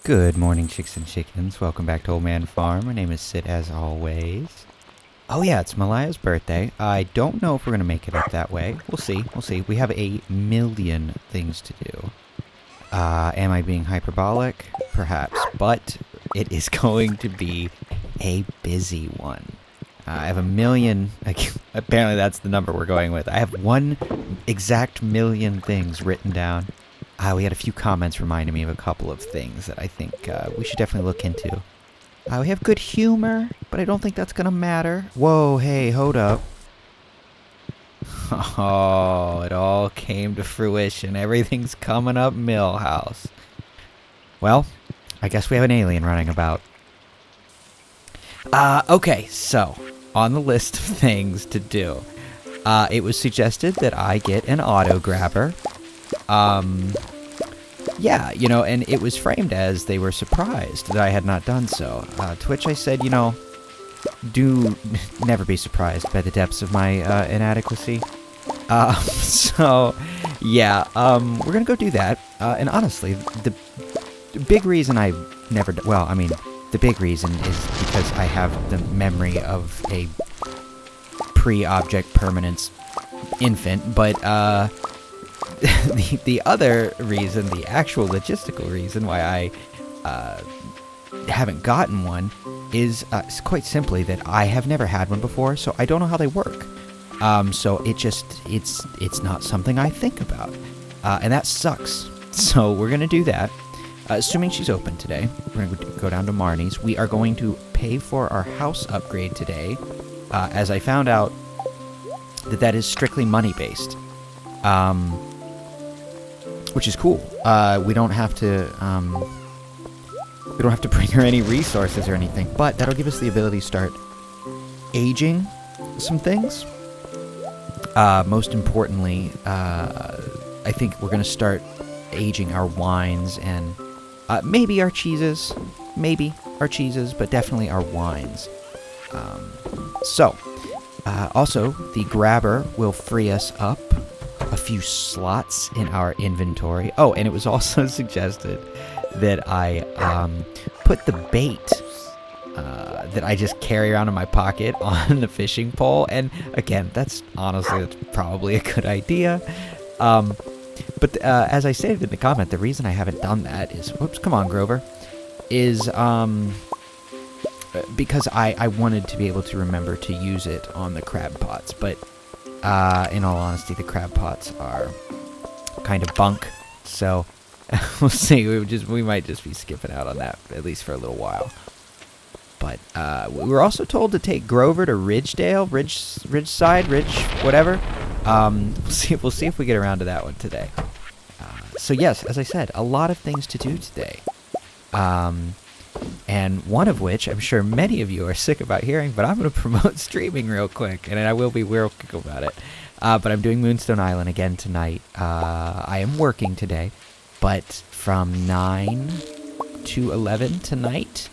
Good morning, chicks and chickens. Welcome back to Old Man Farm. My name is Sid, as always. Oh yeah, it's Malaya's birthday. I don't know if we're going to make it up that way. We'll see. We'll see. We have a million things to do. Am I being hyperbolic? Perhaps. But it is going to be a busy one. I have a million... apparently that's the number we're going with. I have 1 exact million things written down. We had a few comments reminding me of a couple of things that I think we should definitely look into. We have good humor, but I don't think that's going to matter. Whoa, hey, hold up. Oh, it all came to fruition. Everything's coming up Millhouse. Well, I guess we have an alien running about. Okay, so, on the list of things to do, it was suggested that I get an auto grabber. Yeah, you know, and it was framed as they were surprised that I had not done so. To which I said, you know, do never be surprised by the depths of my inadequacy. So, yeah, we're gonna go do that. And honestly, the big reason I never... Well, I mean, the big reason is because I have the memory of a pre-object permanence infant, but, the other reason, the actual logistical reason why I haven't gotten one is quite simply that I have never had one before, so I don't know how they work. So it's not something I think about, and that sucks. So we're gonna do that, assuming she's open today. We're gonna go down to Marnie's. We are going to pay for our house upgrade today, as I found out that is strictly money based. Which is cool. We don't have to bring her any resources or anything, but that'll give us the ability to start aging some things. Most importantly, I think we're gonna start aging our wines and maybe our cheeses, but definitely our wines. Also, the grabber will free us up a few slots in our inventory. Oh, and it was also suggested that I put the bait that I just carry around in my pocket on the fishing pole. And again, that's probably a good idea. But as I stated in the comment, the reason I haven't done that is, whoops, come on, Grover, is because I wanted to be able to remember to use it on the crab pots. But in all honesty, the crab pots are kind of bunk, so we'll see. We might just be skipping out on that, at least for a little while. But we were also told to take Grover to Ridgeside, whatever. We'll see if we get around to that one today. So yes, as I said, a lot of things to do today. And one of which I'm sure many of you are sick about hearing, but I'm going to promote streaming real quick, and I will be real quick about it. But I'm doing Moonstone Island again tonight. I am working today, but from 9 to 11 tonight,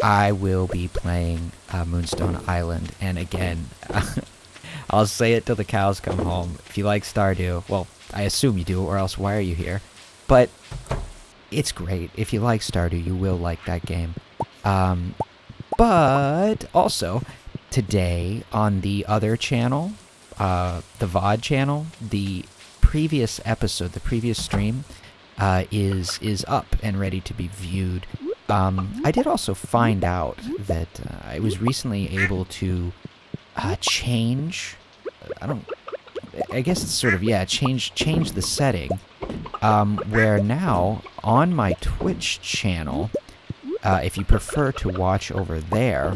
I will be playing Moonstone Island. And again, I'll say it till the cows come home. If you like Stardew, well, I assume you do, or else why are you here? But it's great. If you like Stardew, you will like that game. But also, today on the other channel, the VOD channel, the previous episode, the previous stream, is up and ready to be viewed. I did also find out that I was recently able to change... I guess it's sort of, change the setting, where now, on my Twitch channel, if you prefer to watch over there,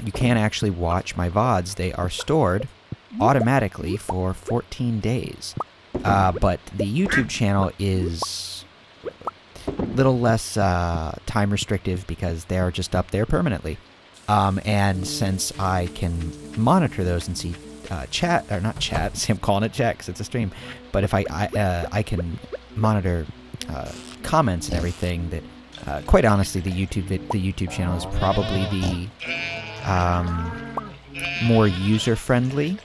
you can actually watch my VODs. They are stored automatically for 14 days. But the YouTube channel is a little less time restrictive because they're just up there permanently. And since I can monitor those and see chat, or not chat, see, I'm calling it chat because it's a stream, but if I can monitor comments and everything, that quite honestly, the YouTube channel is probably the more user-friendly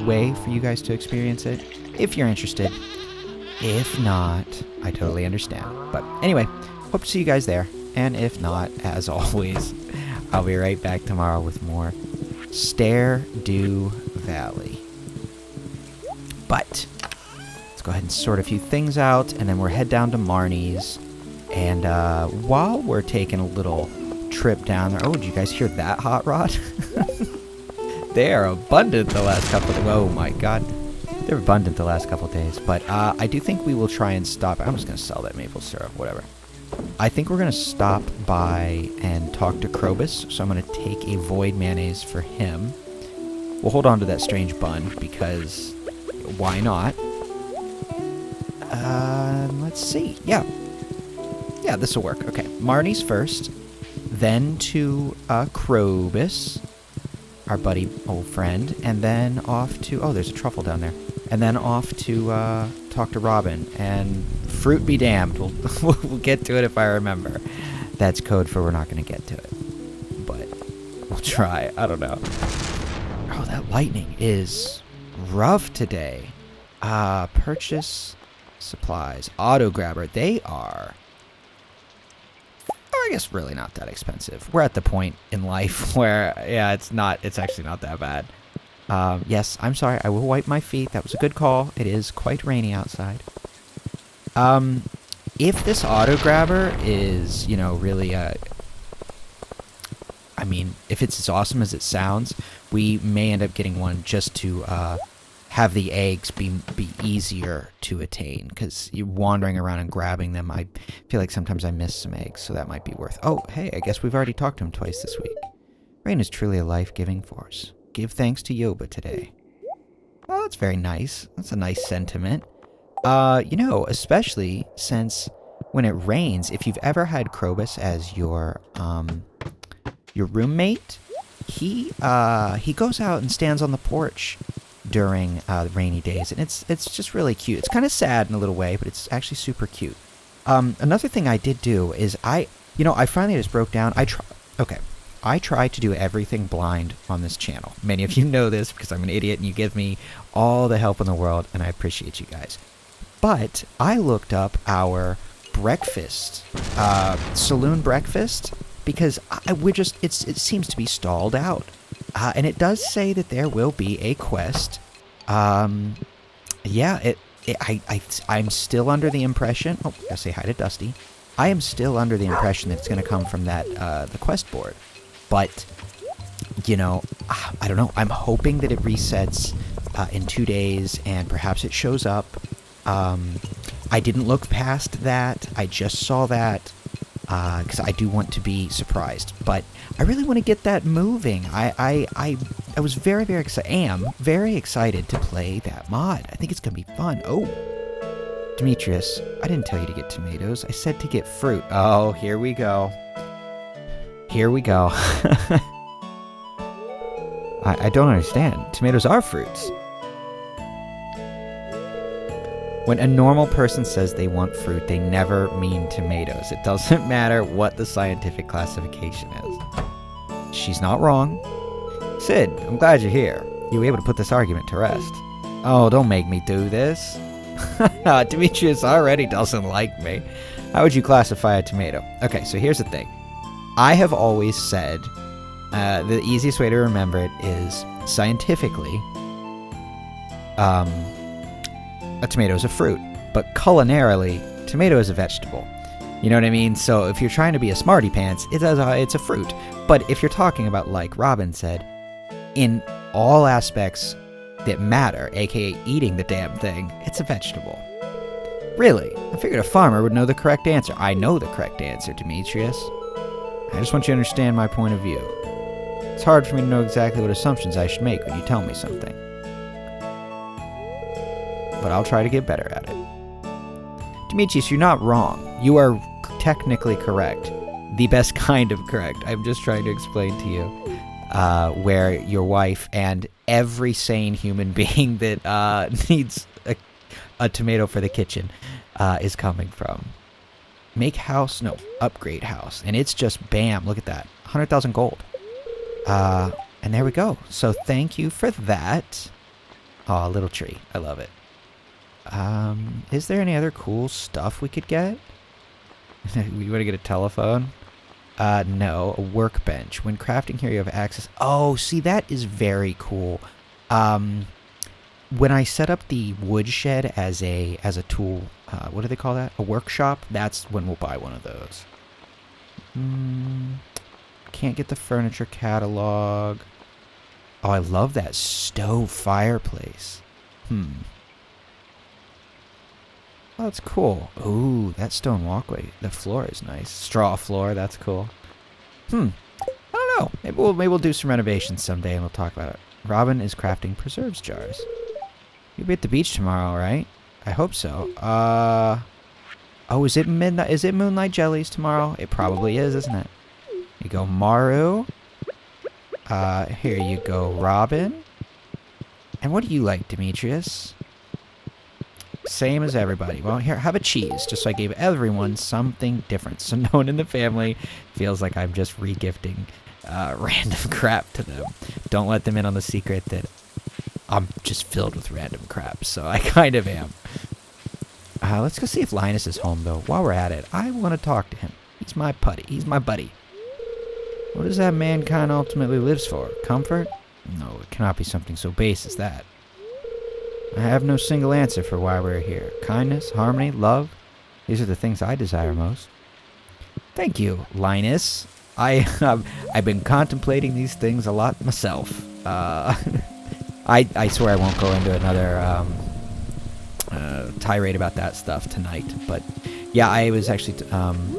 way for you guys to experience it, if you're interested. If not, I totally understand. But anyway, hope to see you guys there. And if not, as always, I'll be right back tomorrow with more Stardew Valley. But let's go ahead and sort a few things out, and then we'll head down to Marnie's. And while we're taking a little trip down there... Oh, did you guys hear that hot rod? They are abundant the last couple of... Oh, my God. They're abundant the last couple of days. But I do think we will try and stop... I'm just going to sell that maple syrup, whatever. I think we're going to stop by and talk to Krobus. So I'm going to take a void mayonnaise for him. We'll hold on to that strange bun because... Why not? Let's see. Yeah, this will work. Okay, Marnie's first, then to Krobus, our buddy, old friend, and then off to... Oh, there's a truffle down there. And then off to talk to Robin. And fruit be damned. We'll get to it if I remember. That's code for we're not going to get to it. But we'll try. I don't know. Oh, that lightning is... rough today. Purchase supplies. Auto grabber. They are... I guess really not that expensive. We're at the point in life where, yeah, it's actually not that bad. Yes, I'm sorry. I will wipe my feet. That was a good call. It is quite rainy outside. If this auto grabber is, really, I mean, if it's as awesome as it sounds, we may end up getting one just to have the eggs be easier to attain, because you're wandering around and grabbing them. I feel like sometimes I miss some eggs, so that might be worth... Oh, hey, I guess we've already talked to him twice this week. Rain is truly a life-giving force. Give thanks to Yoba today. Well, that's very nice. That's a nice sentiment. Especially since when it rains, if you've ever had Krobus as your roommate, he goes out and stands on the porch during the rainy days, and it's just really cute. It's kind of sad in a little way, but it's actually super cute. Another thing I did do is I finally just broke down. I try to do everything blind on this channel. Many of you know this because I'm an idiot and you give me all the help in the world, and I appreciate you guys. But I looked up our breakfast, saloon breakfast, because it seems to be stalled out. And it does say that there will be a quest. I'm still under the impression... Oh, I gotta say hi to Dusty. I am still under the impression that it's going to come from that the quest board. But, I don't know. I'm hoping that it resets in 2 days, and perhaps it shows up. I didn't look past that. I just saw that. Because I do want to be surprised, but I really want to get that moving. I was very, very excited. Am very excited to play that mod. I think it's gonna be fun. Oh, Demetrius, I didn't tell you to get tomatoes. I said to get fruit. Oh, here we go. Here we go. I don't understand. Tomatoes are fruits. When a normal person says they want fruit, they never mean tomatoes. It doesn't matter what the scientific classification is. She's not wrong. Sid, I'm glad you're here. You were able to put this argument to rest. Oh, don't make me do this. Demetrius already doesn't like me. How would you classify a tomato? Okay, so here's the thing. I have always said the easiest way to remember it is scientifically, a tomato is a fruit, but culinarily, tomato is a vegetable. You know what I mean? So if you're trying to be a smarty pants, it's a fruit. But if you're talking about, like Robin said, in all aspects that matter, aka eating the damn thing, it's a vegetable. Really? I figured a farmer would know the correct answer. I know the correct answer, Demetrius. I just want you to understand my point of view. It's hard for me to know exactly what assumptions I should make when you tell me something. But I'll try to get better at it. Demetrius, you're not wrong. You are technically correct. The best kind of correct. I'm just trying to explain to you where your wife and every sane human being that needs a tomato for the kitchen is coming from. Make house, no, upgrade house. And it's just bam, look at that. 100,000 gold. And there we go. So thank you for that. Oh, little tree. I love it. Is there any other cool stuff we could get? You want to get a telephone? No, a workbench. When crafting here, you have access. Oh, see, that is very cool. When I set up the woodshed as a tool, what do they call that? A workshop? That's when we'll buy one of those. Can't get the furniture catalog. Oh, I love that stove fireplace. Oh, that's cool. Ooh, that stone walkway. The floor is nice. Straw floor, that's cool. I don't know. Maybe we'll do some renovations someday and we'll talk about it. Robin is crafting preserves jars. You'll be at the beach tomorrow, right? I hope so. Oh, is it midnight? Is it Moonlight Jellies tomorrow? It probably is, isn't it? You go, Maru. Here you go, Robin. And what do you like, Demetrius? Same as everybody. Well, here, have a cheese, just so I gave everyone something different. So no one in the family feels like I'm just re-gifting random crap to them. Don't let them in on the secret that I'm just filled with random crap. So I kind of am. Let's go see if Linus is home, though. While we're at it, I want to talk to him. He's my putty. He's my buddy. What does that mankind ultimately lives for? Comfort? No, it cannot be something so base as that. I have no single answer for why we're here. Kindness, harmony, love. These are the things I desire most. Thank you, Linus. I've been contemplating these things a lot myself. I swear I won't go into another tirade about that stuff tonight. But yeah, I was actually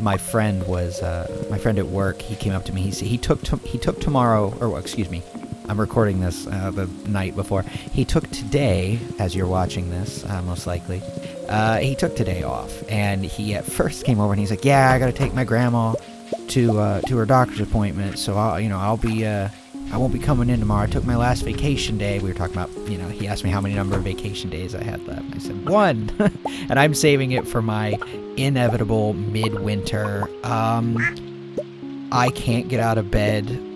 my friend at work. He came up to me. He took tomorrow, or excuse me. I'm recording this the night before. He took today, as you're watching this, most likely. He took today off, and he at first came over and he's like, "Yeah, I got to take my grandma to her doctor's appointment, so I won't be coming in tomorrow. I took my last vacation day." We were talking about, he asked me how many number of vacation days I had left. I said 1, and I'm saving it for my inevitable midwinter. I can't get out of bed.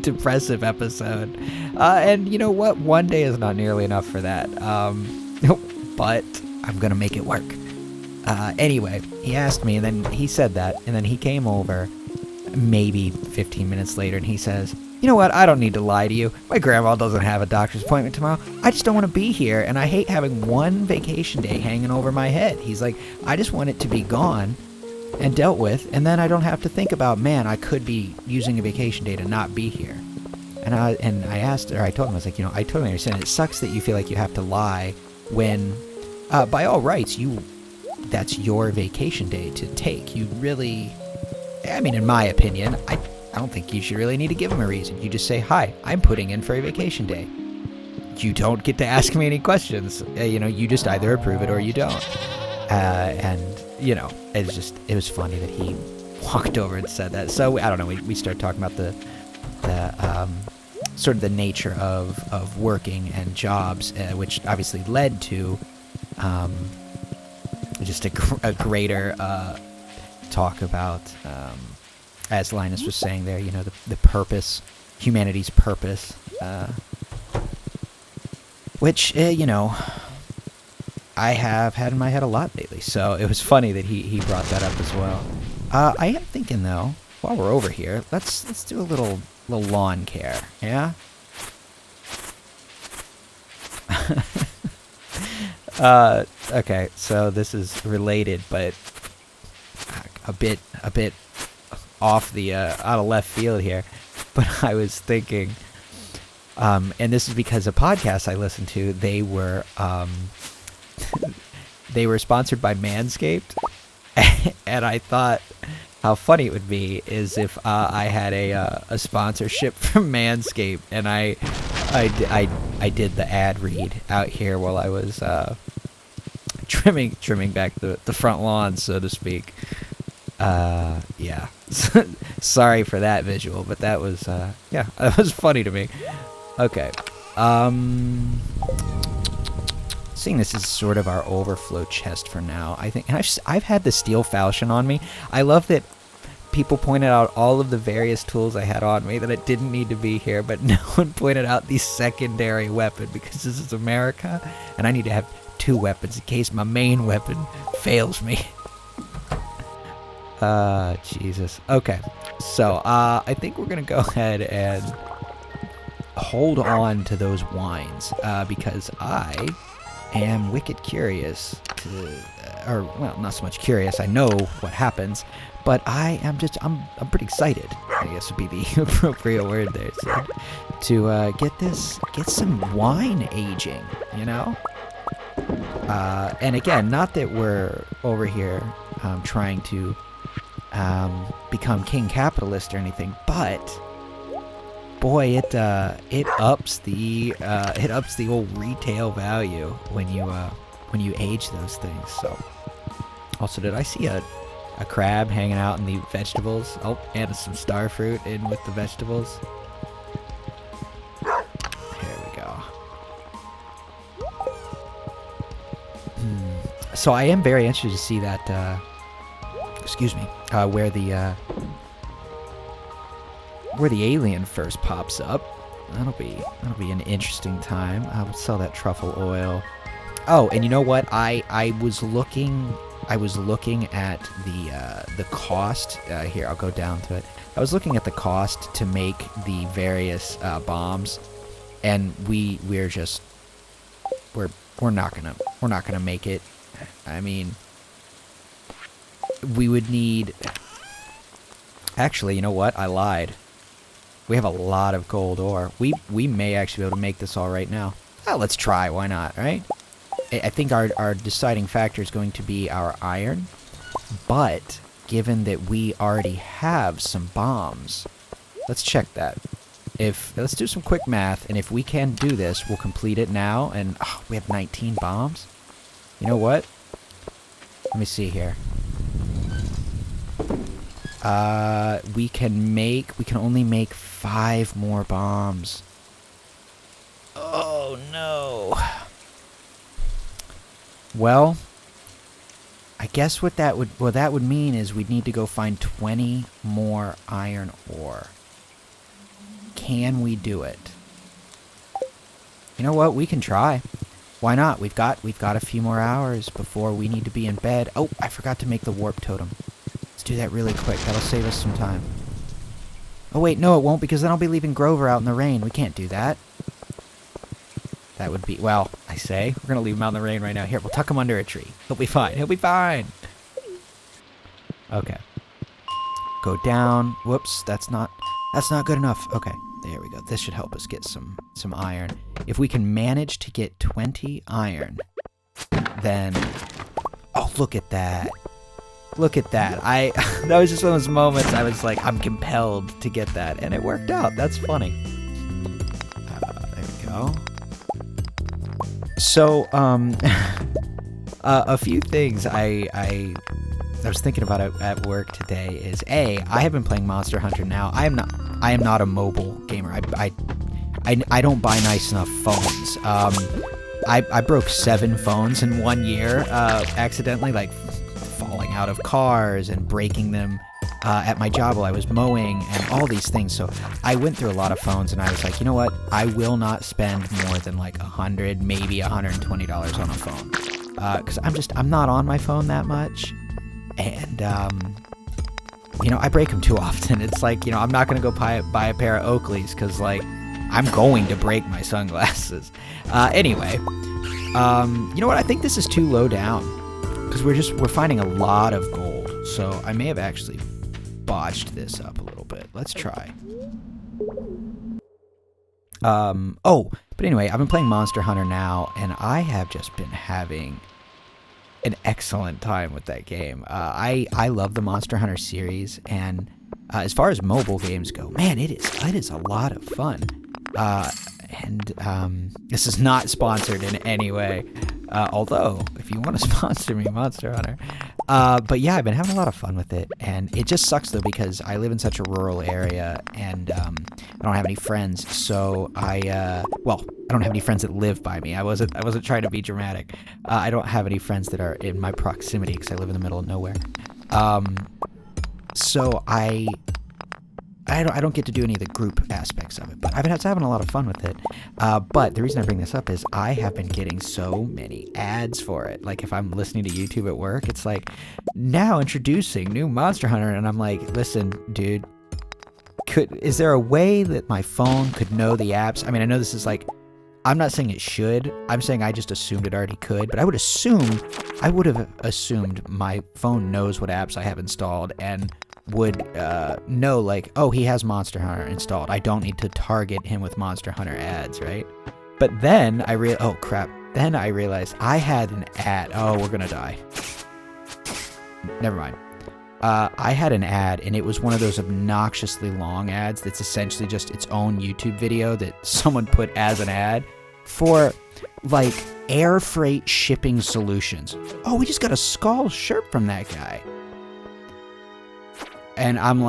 Depressive episode. And you know what? One day is not nearly enough for that. But I'm gonna make it work. Anyway, he asked me, and then he said that, and then he came over maybe 15 minutes later, and he says, "You know what? I don't need to lie to you. My grandma doesn't have a doctor's appointment tomorrow. I just don't want to be here, and I hate having one vacation day hanging over my head." He's like, "I just want it to be gone and dealt with, and then I don't have to think about, man, I could be using a vacation day to not be here." And I told him, I was like, I totally understand. It sucks that you feel like you have to lie when, by all rights, that's your vacation day to take. You really, in my opinion, I don't think you should really need to give him a reason. You just say, "Hi, I'm putting in for a vacation day." You don't get to ask me any questions. You just either approve it or you don't. It was funny that he walked over and said that. So I don't know. We started talking about the sort of the nature of working and jobs, which obviously led to just a greater talk about, as Linus was saying there, the purpose, humanity's purpose, which I have had in my head a lot lately. So it was funny that he brought that up as well. I am thinking, though, while we're over here, let's do a little lawn care, yeah? Okay, so this is related, but a bit off the out of left field here. But I was thinking, and this is because a podcast I listened to, they were sponsored by Manscaped, and I thought how funny it would be is if I had a sponsorship from Manscaped, and I did the ad read out here while I was trimming back the front lawn, so to speak. Yeah. Sorry for that visual, but that was that was funny to me. Okay. Seeing this is sort of our overflow chest for now, I think. And I've had the steel falchion on me. I love that people pointed out all of the various tools I had on me, that it didn't need to be here, but no one pointed out the secondary weapon, because this is America, and I need to have 2 weapons in case my main weapon fails me. Jesus. Okay. So, I think we're gonna go ahead and hold on to those wines, because I am wicked curious to, or, well, not so much curious, I know what happens, but I'm pretty excited, I guess would be the appropriate word there, so, to, get some wine aging, you know? And again, not that we're over here, trying to, become king capitalist or anything, but boy, it ups the old retail value when you age those things. So, also, did I see a crab hanging out in the vegetables? Oh, and some star fruit in with the vegetables. Here we go. So I am very interested to see that. Excuse me. Where the alien first pops up. That'll be an interesting time. I'll sell that truffle oil. Oh, and you know what? I was looking at the cost. Here, I'll go down to it. I was looking at the cost to make the various bombs, and we're not gonna make it. I mean, we would need. Actually, you know what? I lied. We have a lot of gold ore. We may actually be able to make this all right now. Oh, let's try. Why not, right? I think our deciding factor is going to be our iron. But given that we already have some bombs, let's check that. Let's do some quick math, and if we can do this, we'll complete it now. And we have 19 bombs. You know what? Let me see here. We can only make 5 more bombs. Oh no. Well, I guess what that would mean is we'd need to go find 20 more iron ore. Can we do it? You know what? We can try. Why not? We've got a few more hours before we need to be in bed. Oh, I forgot to make the warp totem. Do that really quick. That'll save us some time. Oh wait, no it won't, because then I'll be leaving Grover out in the rain. We can't do that. That would be, well, I say, we're gonna leave him out in the rain right now. Here, we'll tuck him under a tree. He'll be fine. He'll be fine. Okay. Go down. Whoops, that's not good enough. Okay, there we go. This should help us get some iron. If we can manage to get 20 iron, then, oh, look at that. Look at that. That was just one of those moments I was like, I'm compelled to get that. And it worked out. That's funny. There we go. So, a few things I was thinking about at work today is, A, I have been playing Monster Hunter now. I am not a mobile gamer. I don't buy nice enough phones. I broke 7 phones in 1 year, accidentally, like, falling out of cars and breaking them at my job while I was mowing and all these things. So I went through a lot of phones, and I was like, you know what? I will not spend more than like $100, maybe $120 on a phone. Because I'm not on my phone that much. And, you know, I break them too often. It's like, you know, I'm not going to go buy a pair of Oakleys because, like, I'm going to break my sunglasses. Anyway, you know what? I think this is too low down. Because we're finding a lot of gold, so I may have actually botched this up a little bit. Let's try. Oh, but anyway, I've been playing Monster Hunter now, and I have just been having an excellent time with that game. I love the Monster Hunter series, and as far as mobile games go, man, it is a lot of fun. And this is not sponsored in any way. Although, if you want to sponsor me, Monster Hunter. But yeah, I've been having a lot of fun with it. And it just sucks, though, because I live in such a rural area, and I don't have any friends. So I don't have any friends that live by me. I wasn't trying to be dramatic. I don't have any friends that are in my proximity because I live in the middle of nowhere. So I don't get to do any of the group aspects of it, but I've been having a lot of fun with it. But the reason I bring this up is I have been getting so many ads for it. Like if I'm listening to YouTube at work, it's like, now introducing new Monster Hunter, and I'm like, listen, dude, is there a way that my phone could know the apps? I mean, I know this is like, I'm not saying it should. I'm saying I just assumed it already could, but I would have assumed my phone knows what apps I have installed and would know, like, oh, he has Monster Hunter installed. I don't need to target him with Monster Hunter ads, right? But then oh crap. Then I realized I had an ad. Oh, we're gonna die. Never mind. I had an ad, and it was one of those obnoxiously long ads that's essentially just its own YouTube video that someone put as an ad for, like, air freight shipping solutions. Oh, we just got a Skull shirt from that guy. And I'm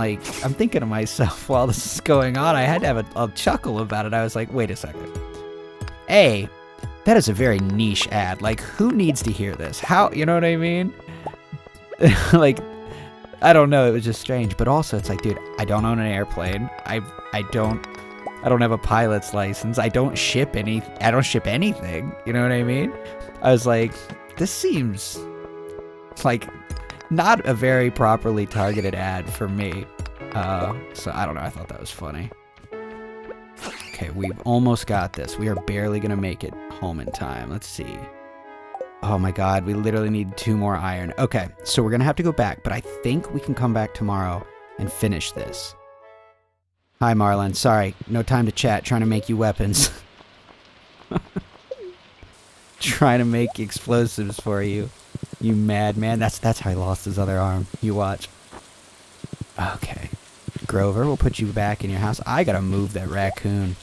thinking to myself while this is going on, I had to have a chuckle about it. I was like, wait a second. A, that is a very niche ad. Like, who needs to hear this? How, you know what I mean? Like, I don't know. It was just strange. But also, it's like, dude, I don't own an airplane. I don't have a pilot's license. I don't ship anything. You know what I mean? I was like, this seems like not a very properly targeted ad for me. So I don't know. I thought that was funny. Okay, we've almost got this. We are barely going to make it home in time. Let's see. Oh my god, we literally need 2 more iron. Okay, so we're going to have to go back, but I think we can come back tomorrow and finish this. Hi, Marlon. Sorry, no time to chat. Trying to make you weapons. Trying to make explosives for you. You madman. That's how he lost his other arm. You watch. Okay. Grover, we'll put you back in your house. I gotta move that raccoon.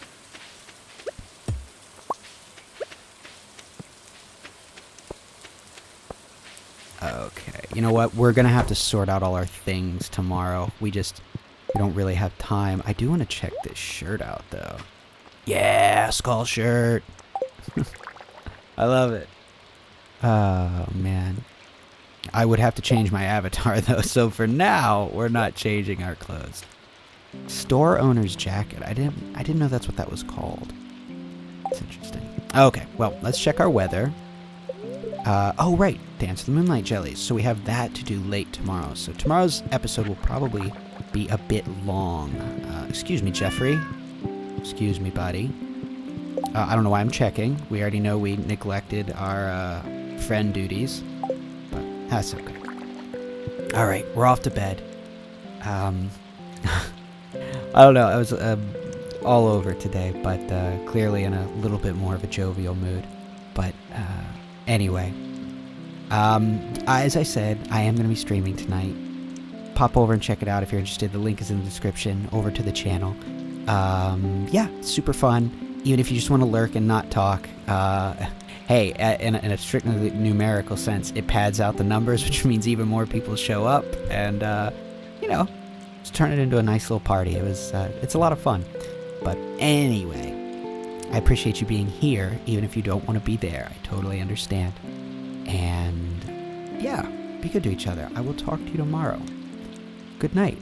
Okay. You know what? We're gonna have to sort out all our things tomorrow. We don't really have time. I do want to check this shirt out, though. Yeah, skull shirt. I love it. Oh, man. I would have to change my avatar, though, so for now, we're not changing our clothes. Store owner's jacket. I didn't know that's what that was called. That's interesting. Okay, well, let's check our weather. Oh, right. Dance of the Moonlight Jellies. So we have that to do late tomorrow. So tomorrow's episode will probably be a bit long. Excuse me, Jeffrey. Excuse me, buddy. I don't know why I'm checking. We already know we neglected our friend duties. But that's okay. Alright, we're off to bed. I don't know. I was all over today, but clearly in a little bit more of a jovial mood. But anyway, as I said, I am going to be streaming tonight. Pop over and check it out if you're interested. The link is in the description over to the channel. Yeah, super fun. Even if you just want to lurk and not talk. Hey, in a strictly numerical sense, it pads out the numbers, which means even more people show up. And, you know, just turn it into a nice little party. It's a lot of fun. But anyway, I appreciate you being here, even if you don't want to be there. I totally understand. And, yeah, be good to each other. I will talk to you tomorrow. Good night.